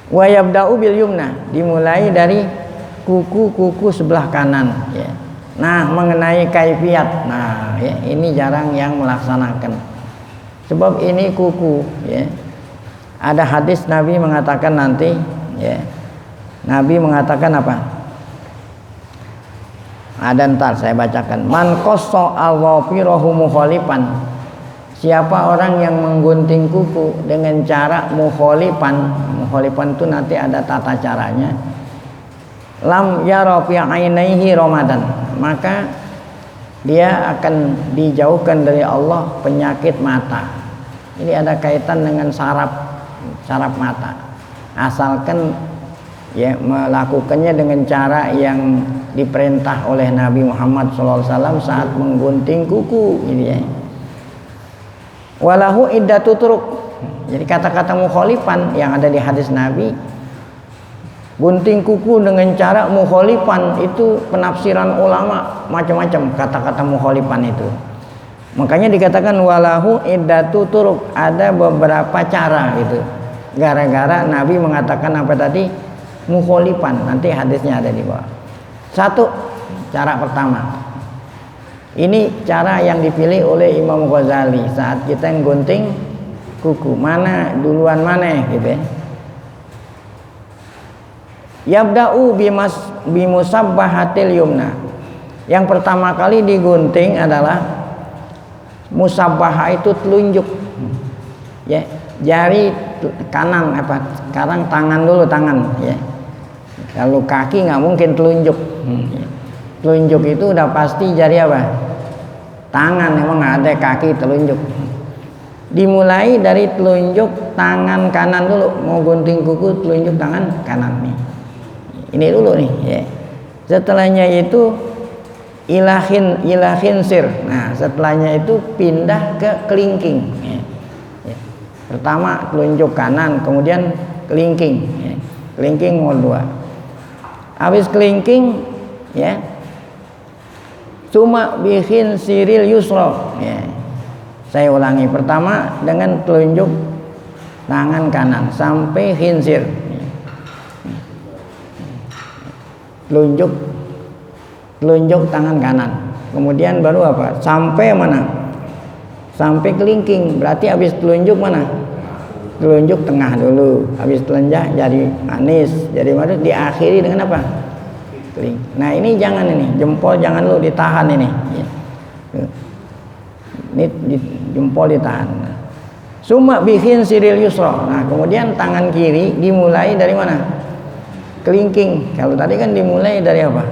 Speaker 1: Wa yabda'u bil yumna, dimulai dari kuku-kuku sebelah kanan ya. Nah, mengenai kaifiat, ya, ini jarang yang melaksanakan. Sebab ini kuku ya. Ada hadis Nabi mengatakan nanti ya. Nabi mengatakan apa? Ada ntar saya bacakan. Man qassa al-dhafirahu mukhalifan. Siapa orang yang menggunting kuku dengan cara mukhalifan. Mukhalifan itu nanti ada tata caranya. Lam yara fi ainaihi ramadan. Maka dia akan dijauhkan dari Allah penyakit mata. Ini ada kaitan dengan saraf mata. Asalkan ya melakukannya dengan cara yang diperintah oleh Nabi Muhammad SAW saat menggunting kuku ini ya. Walahu iddatu turuq. Jadi kata-kata mukhalifan yang ada di hadis Nabi, gunting kuku dengan cara mukhalifan, itu penafsiran ulama macam-macam kata-kata mukhalifan itu. Makanya dikatakan walahu iddatu turuq, ada beberapa cara gitu. Gara-gara Nabi mengatakan apa tadi? Mukhalifan. Nanti hadisnya ada di bawah. Satu, cara pertama. Ini cara yang dipilih oleh Imam Ghazali saat kita nggunting kuku. Mana duluan mana gitu ya. Yabda'u bimusabbahatil yumna. Yang pertama kali digunting adalah musabbahah, itu telunjuk. Ya, jari kanan sekarang tangan dulu ya. Kalau kaki nggak mungkin telunjuk. Telunjuk itu udah pasti jari apa? Tangan, emang nggak ada kaki telunjuk. Dimulai dari telunjuk tangan kanan dulu. Mau gunting kuku telunjuk tangan kanan nih. Ini dulu nih ya. Setelahnya itu ilahin sir. Nah, setelahnya itu pindah ke kelingking ya. Pertama telunjuk kanan, kemudian kelingking ya. Kelingking mau 2. Habis kelingking ya, cuma bikin siril yusra ya. Saya ulangi, pertama dengan telunjuk tangan kanan sampai khinsir ya. Telunjuk tangan kanan, kemudian baru apa? Sampai mana? Sampai kelingking. Berarti habis telunjuk mana? Telunjuk tengah dulu, habis telenjak jadi manis, jadi manis, diakhiri dengan apa? Keling. Nah ini jangan, ini jempol jangan lu ditahan ini. Ini jempol ditahan. Suma bikin siril yusra. Nah kemudian tangan kiri dimulai dari mana? Kelingking. Kalau tadi kan dimulai dari apa?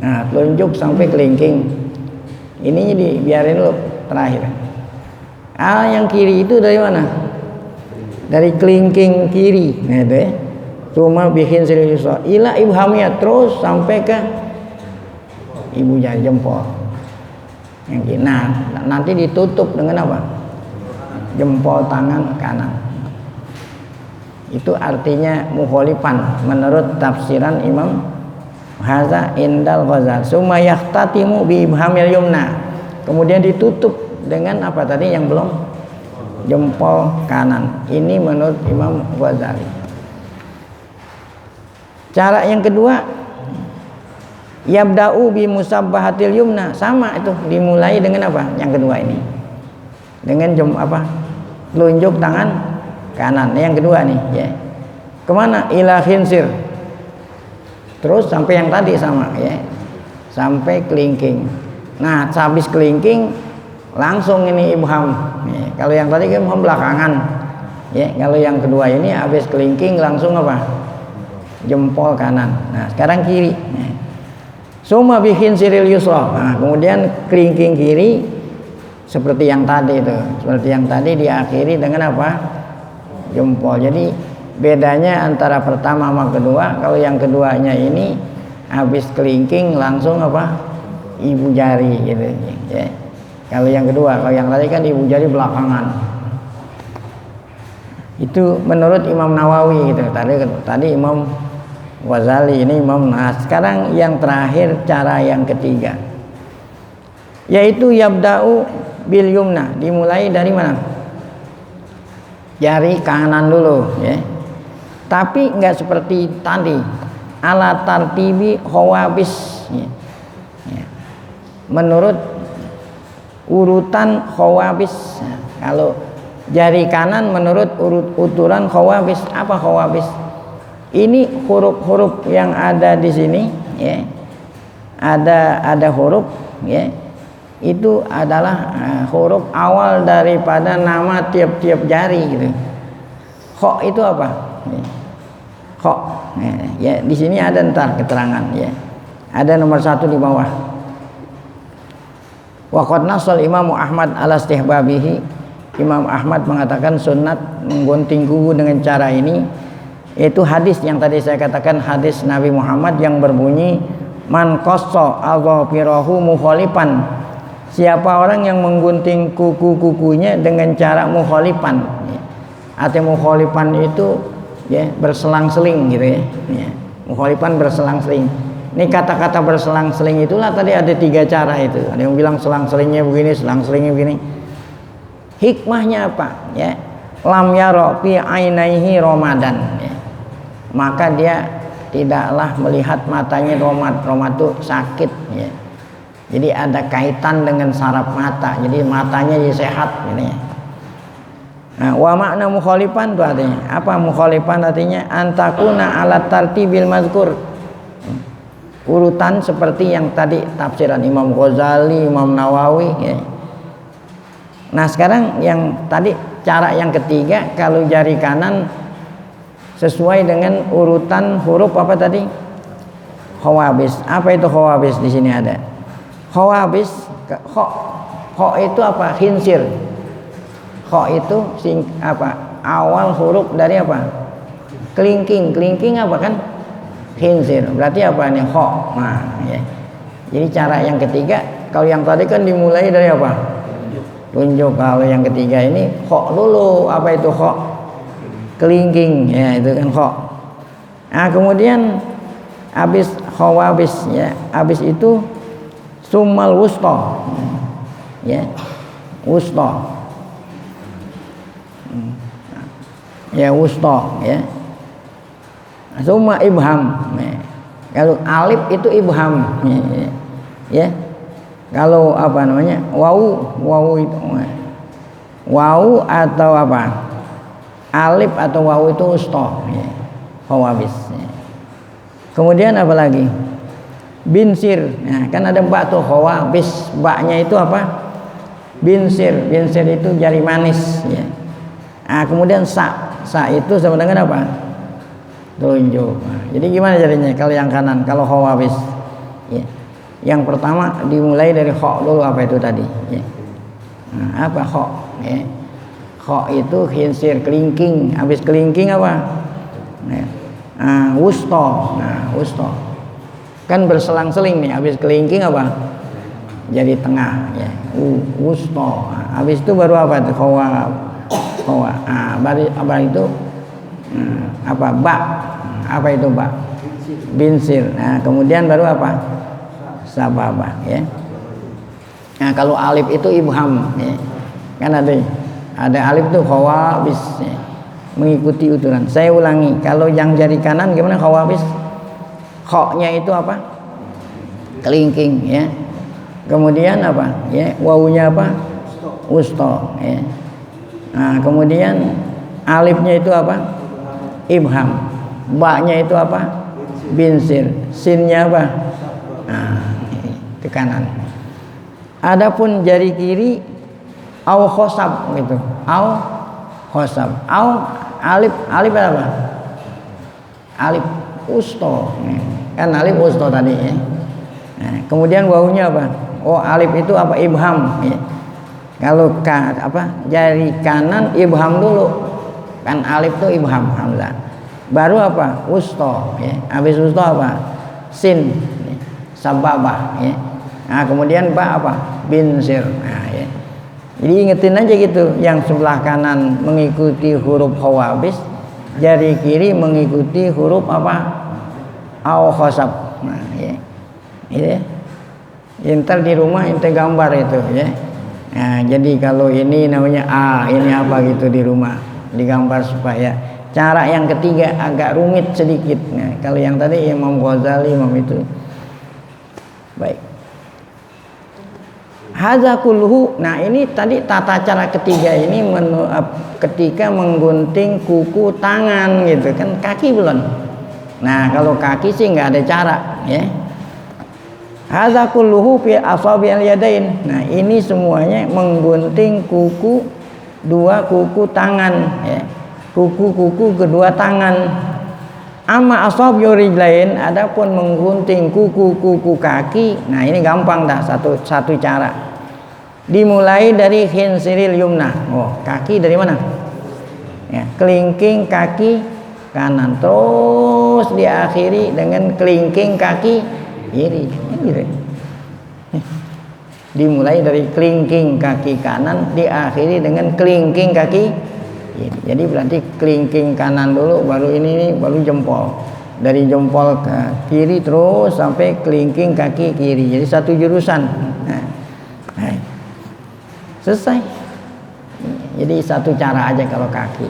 Speaker 1: Nah telunjuk sampai kelingking. Ininya dibiarin lu terakhir. Yang kiri itu dari mana? Dari kelingking kiri, nah itu ya. Cuma bikin serius ila ibhamnya terus sampai ke ibu jari jempol. Yang kiri. Nah, nanti ditutup dengan apa? Jempol tangan kanan. Itu artinya mukhalifan menurut tafsiran Imam Haza Indal Ghazali. Summa yahtatimu bi ibhamil yumna. Kemudian ditutup dengan apa tadi yang belum? Jempol kanan. Ini menurut Imam Ghazali. Cara yang kedua, Yabda'u bi musabbahatil yumna, sama itu dimulai dengan apa? Yang kedua ini. Dengan telunjuk tangan kanan. Yang kedua nih, ya. Kemana? Ila khinsir. Terus sampai yang tadi sama, ya. Sampai kelingking. Nah, habis kelingking langsung ini ibham. Ya. Kalau yang tadi kan ibham belakangan. Ya, kalau yang kedua ini habis kelingking langsung apa? Jempol kanan. Nah, sekarang kiri. Ya. Summa bikin siril yusra. Nah, kemudian kelingking kiri seperti yang tadi itu. Seperti yang tadi diakhiri dengan apa? Jempol. Jadi bedanya antara pertama sama kedua, kalau yang keduanya ini habis kelingking langsung apa? Ibu jari gitu ya. Kalau yang kedua, kalau yang tadi kan ibu jari belakangan. Itu menurut Imam Nawawi gitu. Tadi Imam Ghazali, ini Imam. Nah, sekarang yang terakhir cara yang ketiga, yaitu yabda'u bil yumna, dimulai dari mana? Jari kanan dulu, ya. Tapi enggak seperti tadi, ala tartibi khawabis, ya. Ya. Menurut urutan khawabis. Nah, kalau jari kanan menurut uturan khawabis. Apa khawabis? Ini huruf-huruf yang ada di sini, ya. Ada huruf, ya. Itu adalah huruf awal daripada nama tiap-tiap jari gitu. Kho itu apa? Kho. Ya, di sini ada ntar keterangan, ya. Ada nomor 1 di bawah. Wa qad nasal Imam Ahmad ala istihbabihi. Imam Ahmad mengatakan sunat menggunting kuku dengan cara ini. Itu hadis yang tadi saya katakan, hadis Nabi Muhammad yang berbunyi man qassa adhafirahu mukhalifan. Siapa orang yang menggunting kuku-kukunya dengan cara mukhalifan. Artinya mukhalifan itu, ya, berselang-seling gitu, ya. Ya. Mukhalifan berselang-seling. Ini kata-kata berselang-seling itulah tadi ada 3 cara itu. Ada yang bilang selang-selingnya begini, selang-selingnya begini. Hikmahnya apa? Ya. Lam yara fi ainaihi ramadan, ya. Maka dia tidaklah melihat matanya romat. Romat itu sakit, ya. Jadi ada kaitan dengan saraf mata. Jadi matanya jadi sehat, gitu, ya. Nah, wa makna mukhalifan itu artinya apa? Mukhalifan artinya antakuna alat tartibil mazkur. Urutan seperti yang tadi tafsiran Imam Ghazali, Imam Nawawi, ya. Nah, sekarang yang tadi cara yang ketiga, kalau jari kanan sesuai dengan urutan huruf apa tadi? Khawabis. Apa itu khawabis? Di sini ada. Khawabis, kho itu apa? Khinsir. Kho itu apa? Awal huruf dari apa? Kelingking. Kelingking apa kan? Khinsir. Berarti apa nih? Kho. Nah, ya. Jadi cara yang ketiga, kalau yang tadi kan dimulai dari apa? Tunjuk. Kalau yang ketiga ini kho dulu. Apa itu kho? Kelingking, ya, itu kan kho. Nah, kemudian habis khawabis, ya, habis itu summal wusta, ya, wusta, ya, wusta, ya. Summa ibham, ya. Kalau alif itu ibham, ya, ya. Ya. Kalau apa namanya, wawu itu, wawu atau apa? Alif atau wawu itu usta, ya. Khawabis, ya. Kemudian apa lagi? Binsir. Nah, kan ada ba tuh, khawabis. Ba-nya itu apa? Binsir. Binsir itu jari manis, ya. Nah, kemudian sa itu sama dengan apa? Tunjuk. Nah, jadi gimana jadinya kalau yang kanan? Kalau khawabis, ya. Yang pertama dimulai dari kho dulu. Apa itu tadi, ya. Nah, apa kho, ya. Kho itu khinsir, kelingking. Habis kelingking apa? Nah, wusta. Nah, wusta kan berselang-seling nih. Habis kelingking apa? Jadi tengah, ya. Wusta. Nah, habis itu baru apa? Khawab. Nah, baru itu apa? Ba. Apa itu ba? Binsir. Nah, kemudian baru apa? Sababah, ya. Nah, kalau alif itu ibham, ya. Kan ada alif tuh khawabis, ya. Mengikuti uturan. Saya ulangi, kalau yang jari kanan gimana khawabis? Kho-nya itu apa? kelingking ya. Kemudian apa? Ya, wawunya apa? Wusta ya. Nah, kemudian alifnya itu apa? Ibham. Ba-nya itu apa? Binsir. Sinnya apa? Nah, itu kanan. Adapun jari kiri au khosab gitu. Au khosab. Au alif apa? Alif usto. Kan alif usto tadi ya. Nah, kemudian wawunya apa? Oh, alif itu apa? Ibham ya. Kalau jari kanan ibham dulu. Kan alif itu ibham hamzah. Baru apa? Usto ya. Habis usto apa? Sin ya. Sababah ya. Nah, kemudian ba apa? Binsir. Nah, ya. Jadi ingetin aja gitu, yang sebelah kanan mengikuti huruf khawabis, jari kiri mengikuti huruf apa? Au khosab. Nah, ya. Ini ntar di rumah ente gambar itu ya. Nah, jadi kalau ini namanya A, ini apa gitu di rumah digambar supaya cara yang ketiga agak rumit sedikit. Nah, kalau yang tadi Imam Ghazali, Imam itu baik. Hadza kulluhu. Nah, ini tadi tata cara ketiga ini ketika menggunting kuku tangan gitu kan, kaki belum. Nah, kalau kaki sih nggak ada cara ya. Hadza kulluhu fi asabi'il yadain. Nah, ini semuanya menggunting dua kuku tangan ya. Kuku kedua tangan. Amma asabi'ur rijlain, adapun menggunting kuku kaki. Nah, ini gampang dah, satu cara. Dimulai dari khinsiril yumna. Oh, kaki dari mana? Ya, kelingking kaki kanan, terus diakhiri dengan kelingking kaki kiri. Gitu. Dimulai dari kelingking kaki kanan, diakhiri dengan kelingking kaki kiri. Jadi berarti kelingking kanan dulu, baru ini baru jempol. Dari jempol ke kiri terus sampai kelingking kaki kiri. Jadi satu jurusan. Nah, selesai. Jadi satu cara aja kalau kaki.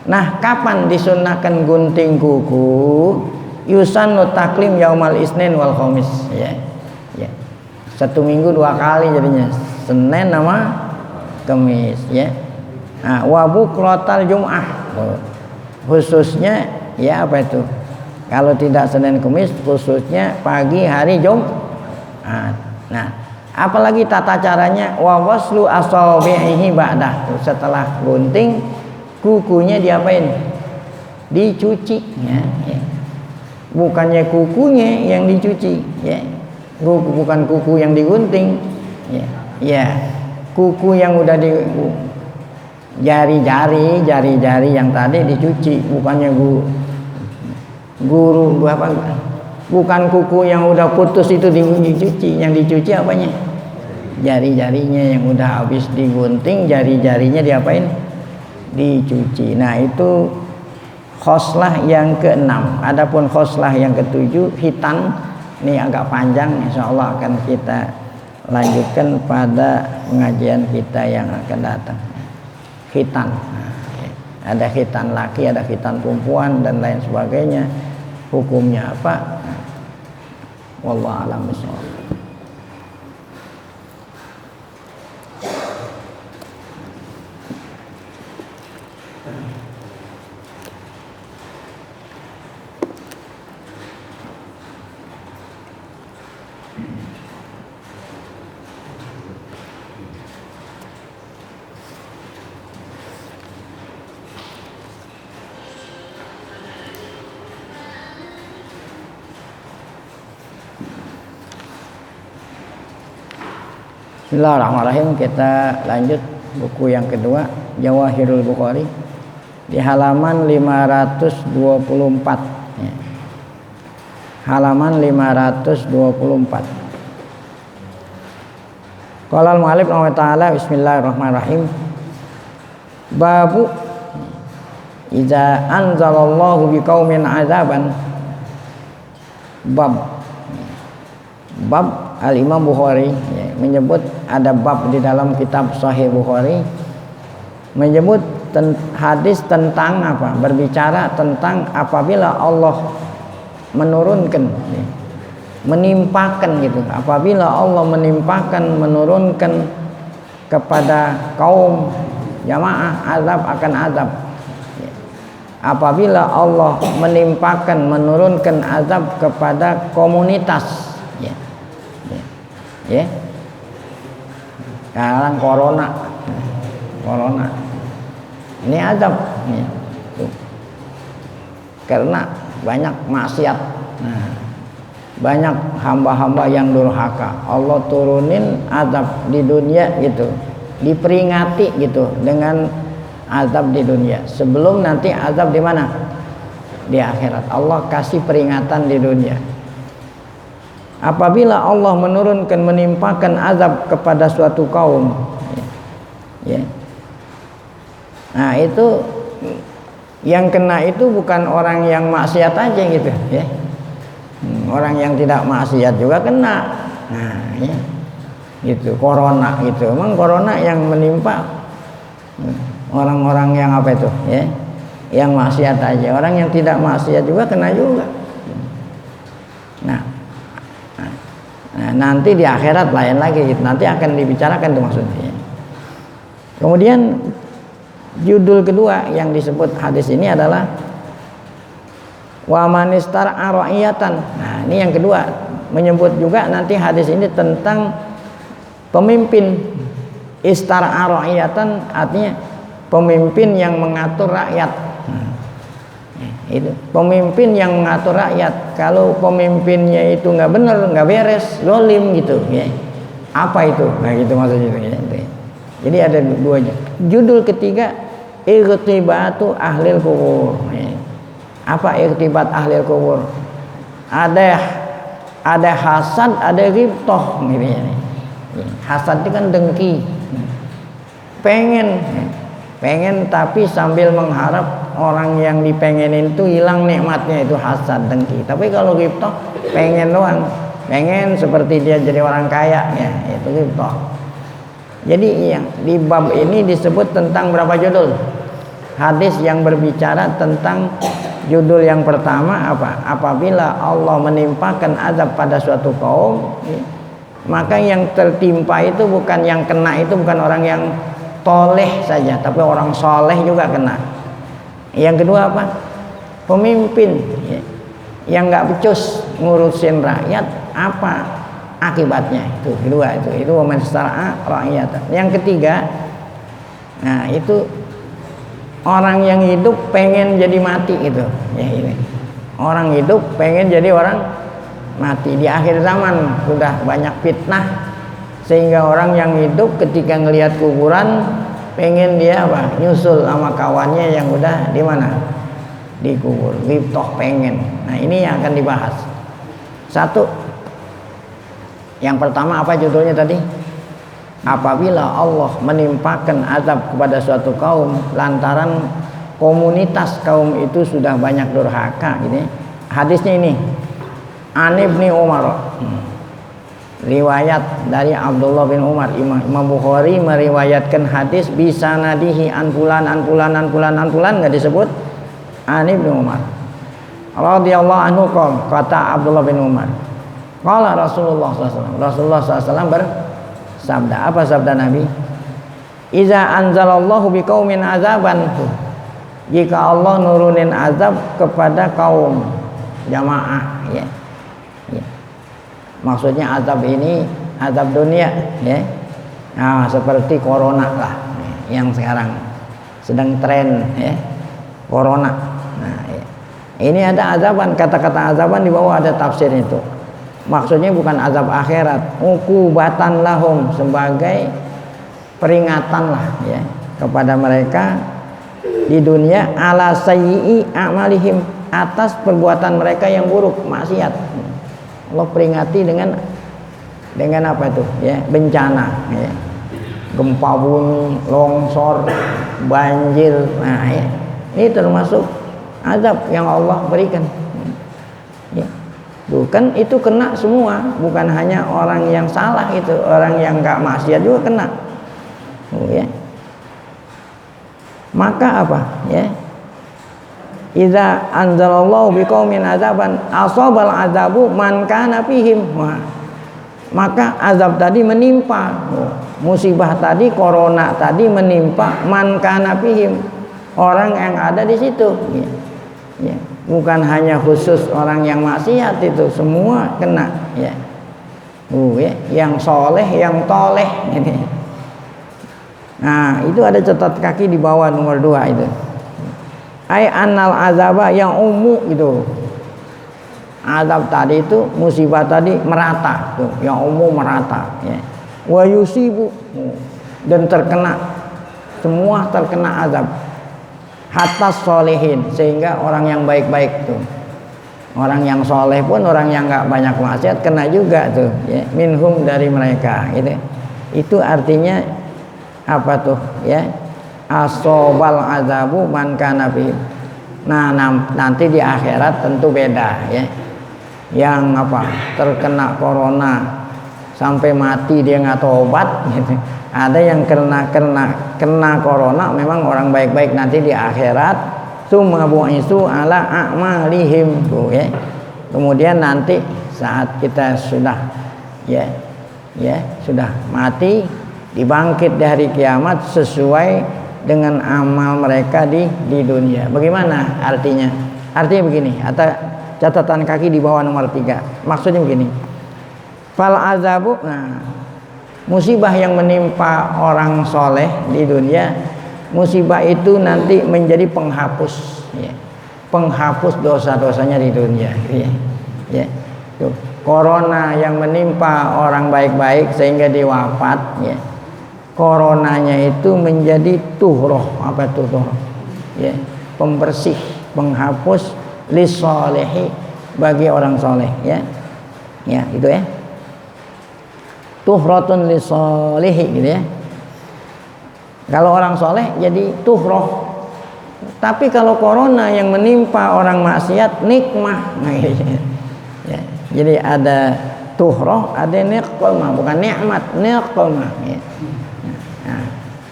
Speaker 1: Nah, kapan disunahkan gunting kuku? Yusannu taklim yaumal isnin wal khamis ya. Ya. 1 minggu 2 kali jadinya, Senin sama Kamis ya. Nah, wa bukratal Jum'ah. Khususnya ya apa itu? Kalau tidak Senin Kamis, khususnya pagi hari Jumat. Nah, apalagi tata caranya wa waslu asabihi ba'dah. Setelah gunting kukunya diapain? Dicuci ya. Bukannya kukunya yang dicuci ya. Bukan kuku yang digunting ya. Ya, kuku yang udah di jari-jari yang tadi dicuci, bukannya bukan kuku yang udah putus itu dicuci. Yang dicuci apanya? Jari-jarinya yang udah habis digunting, jari-jarinya diapain? Dicuci. Nah, itu khoslah yang ke-6. Adapun khoslah yang ke-7 hitan, ini agak panjang, insyaallah akan kita lanjutkan pada pengajian kita yang akan datang. Hitan. Nah, ada hitan laki, ada hitan perempuan dan lain sebagainya. Hukumnya apa? Wallahu a'lam bishawab. Bismillahirrahmanirrahim. Kita lanjut buku yang kedua, Jawahirul Bukhari, di halaman 524 ya. Halaman 524. Qala al-mu'allif rahimahullah ta'ala, bismillahirrahmanirrahim. Babu idza anzalallahu biqaumin azaban. Bab Al-Imam Bukhari ya, menyebut ada bab di dalam kitab Sahih Bukhari, menyebut hadis tentang apa? Berbicara tentang apabila Allah menurunkan ya, menimpakan gitu. Apabila Allah menimpakan, menurunkan kepada kaum jamaah azab akan azab. Apabila Allah menimpakan, menurunkan azab kepada komunitas, ya. Sekarang corona, ini azab, ya. Karena banyak maksiat. Nah, banyak hamba-hamba yang durhaka, Allah turunin azab di dunia gitu, diperingati gitu dengan azab di dunia. Sebelum nanti azab di mana? Di akhirat. Allah kasih peringatan di dunia. Apabila Allah menurunkan, menimpakan azab kepada suatu kaum, ya. Nah, itu yang kena itu bukan orang yang maksiat aja gitu, ya. Orang yang tidak maksiat juga kena. Nah, ya. Gitu, corona gitu. Memang corona yang menimpa orang-orang yang apa itu, ya? Yang maksiat aja. Orang yang tidak maksiat juga kena juga. Nah, nanti di akhirat lain lagi gitu. Nanti akan dibicarakan itu maksudnya. Kemudian judul kedua yang disebut hadis ini adalah wa man istara'a ra'iyatan. Nah, ini yang kedua, menyebut juga nanti hadis ini tentang pemimpin. Istara'a ra'iyatan artinya pemimpin yang mengatur rakyat. Itu pemimpin yang mengatur rakyat. Kalau pemimpinnya itu nggak benar, nggak beres, zalim gitu, ya. Apa itu? Nah, gitu maksudnya, ya. Jadi ada dua judul. Ketiga, irtibatu ahlil kubur. Ya. Apa irtibat ahlil kubur? Ada hasad, ada ghibthah gitu, ya. Hasad itu kan dengki, pengen tapi sambil mengharap orang yang dipengenin itu hilang nikmatnya, itu hasad, dengki. Tapi kalau ghibthah pengen doang, pengen seperti dia jadi orang kaya, ya, itu ghibthah. Jadi yang di bab ini disebut tentang berapa judul hadis yang berbicara tentang judul yang pertama apa? Apabila Allah menimpakan azab pada suatu kaum, ya, maka yang tertimpa itu bukan yang kena, itu bukan orang yang toleh saja, tapi orang soleh juga kena. Yang kedua apa? Pemimpin, ya, yang nggak becus ngurusin rakyat, apa akibatnya? Itu kedua, itu man istara'a ra'iyatan. Yang ketiga, nah itu orang yang hidup pengen jadi mati gitu, ya. Ini orang hidup pengen jadi orang mati. Di akhir zaman sudah banyak fitnah sehingga orang yang hidup ketika ngelihat kuburan pengen dia apa? Nyusul sama kawannya yang udah di mana? Dikubur. Ghibthah pengen. Nah, ini yang akan dibahas. Satu, yang pertama apa judulnya tadi? Apabila Allah menimpakan azab kepada suatu kaum lantaran komunitas kaum itu sudah banyak durhaka, gini. Hadisnya ini An Ibni Umar, riwayat dari Abdullah bin Umar. Imam Bukhari meriwayatkan hadis bisa nadihi anpulan nggak disebut An Ibni Umar radhiyallahu anhu. Kata Abdullah bin Umar, qala Rasulullah SAW. Rasulullah SAW bersabda. Apa sabda Nabi? Iza anzalallahu biqaumin azaban, jika Allah nurunin azab kepada kaum jamaah, ya. Maksudnya azab ini azab dunia, ya. Nah, seperti corona lah, yang sekarang sedang tren, ya, corona. Nah, ya. Ini ada azaban, kata-kata azaban di bawah ada tafsir itu. Maksudnya bukan azab akhirat, uqubatan lahum, sebagai peringatan lah, ya, kepada mereka di dunia ala sayyi'i a'malihim, atas perbuatan mereka yang buruk, maksiat. Allah peringati dengan apa itu, ya, bencana, ya, gempa bumi, longsor, banjir. Nah, ya, ini termasuk azab yang Allah berikan, ya. Bukan itu kena semua, bukan hanya orang yang salah, itu orang yang nggak maksiat juga kena, ya. Maka apa, ya, Idza anzalallahu biqaumin azaban asabal azabu man kana fihim. Maka azab tadi menimpa, musibah tadi, corona tadi menimpa man kana fihim, orang yang ada di situ. Ya. Bukan hanya khusus orang yang maksiat, itu semua kena. Ya. Yang soleh, yang toleh. Nah, itu ada catat kaki di bawah nomor 2 itu. Ai annal azaba yang umum gitu. Azab tadi itu, musibah tadi merata tuh, yang umum merata ya. Wa yusibu, dan terkena, semua terkena azab. Hatta solehin, sehingga orang yang baik-baik tuh, orang yang soleh pun, orang yang nggak banyak maksiat kena juga tuh ya. Minhum, dari mereka gitu. Itu artinya apa tuh ya? Asobal azabu man kana fi. Nah, nanti di akhirat tentu beda ya. Yang apa? Terkena corona sampai mati dia nggak tobat gitu. Ada yang kena corona memang orang baik-baik, nanti di akhirat summa bu'isu ala a'malihim tuh ya. Kemudian nanti saat kita sudah sudah mati, dibangkit di hari kiamat sesuai dengan amal mereka di dunia. Bagaimana artinya? Artinya begini, atau catatan kaki di bawah nomor 3. Maksudnya begini. Fal azabu, musibah yang menimpa orang soleh di dunia, musibah itu nanti menjadi penghapus ya. Penghapus dosa-dosanya di dunia ya. Tuh, corona yang menimpa orang baik-baik sehingga dia wafat ya. Coronanya itu menjadi tuhroh. Apa itu tuhroh? Ya, pembersih, penghapus lisolehi, bagi orang soleh ya. Ya, itu ya. Tuhratun lisolehi gitu ya. Kalau orang soleh jadi tuhroh. Tapi kalau corona yang menimpa orang maksiat, nikmah. Nah, ya. Jadi ada tuhroh, ada niqmah, bukan nikmat, niqmah ya.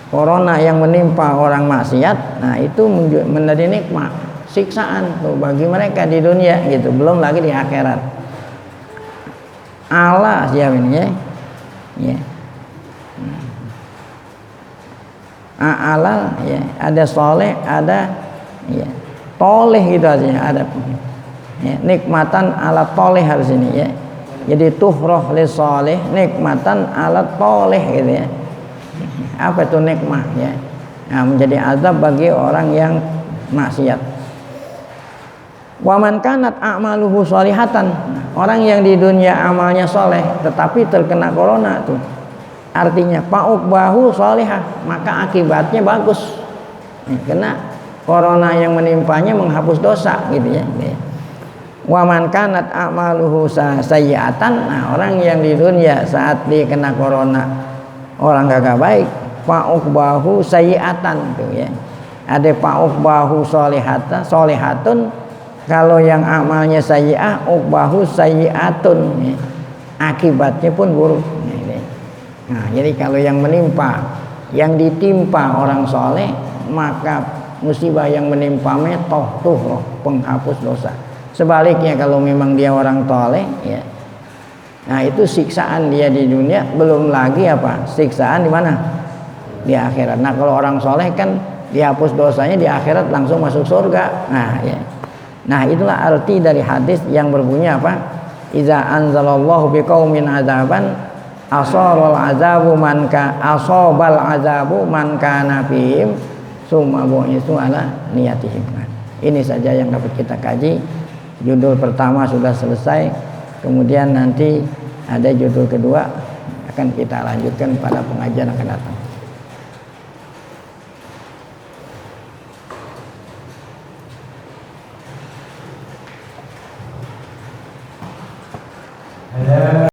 Speaker 1: Corona yang menimpa orang maksiat, nah itu menjadi nikmat, siksaan tuh bagi mereka di dunia gitu, belum lagi di akhirat. Allah siapa ini ya? Alal ya, ada soleh, ada ya toleh gitu artinya, ada ya, nikmatan ala toleh harus ini ya. Jadi tuhroh li soleh, nikmatan ala toleh gitu ya. Apa itu nikmah ya? Nah, menjadi azab bagi orang yang maksiat. Wa man kanat a'maluhu sholihatan, orang yang di dunia amalnya soleh tetapi terkena corona tuh, artinya fa'uqbahu sholihah, maka akibatnya bagus. Kena corona yang menimpanya menghapus dosa gitu ya. Wa man kanat a'maluhu sayyi'atan, nah orang yang di dunia saat dia kena corona orang gak baik, fa'uqbahu sayyi'atan tuh ya. Ada fa'uqbahu sholihatun, kalau yang amalnya sayyi'ah, uqbahu sayyi'atun ya. Akibatnya pun buruk. Nah, jadi kalau yang menimpa, yang ditimpa orang soleh, maka musibah yang menimpanya tuhroh, penghapus dosa. Sebaliknya kalau memang dia orang toleh ya, nah itu siksaan dia di dunia, belum lagi apa? Siksaan di mana? Di akhirat. Nah, kalau orang soleh kan dihapus dosanya di akhirat langsung masuk surga. Nah, ya. Nah, itulah arti dari hadis yang berbunyi apa? Iza anzalallahu biqaumin azaban asabal azabu man kana fihim summa bu'isu ala niyatihim. Ini saja yang dapat kita kaji. Judul pertama sudah selesai. Kemudian nanti ada judul kedua, akan kita lanjutkan pada pengajian akan datang.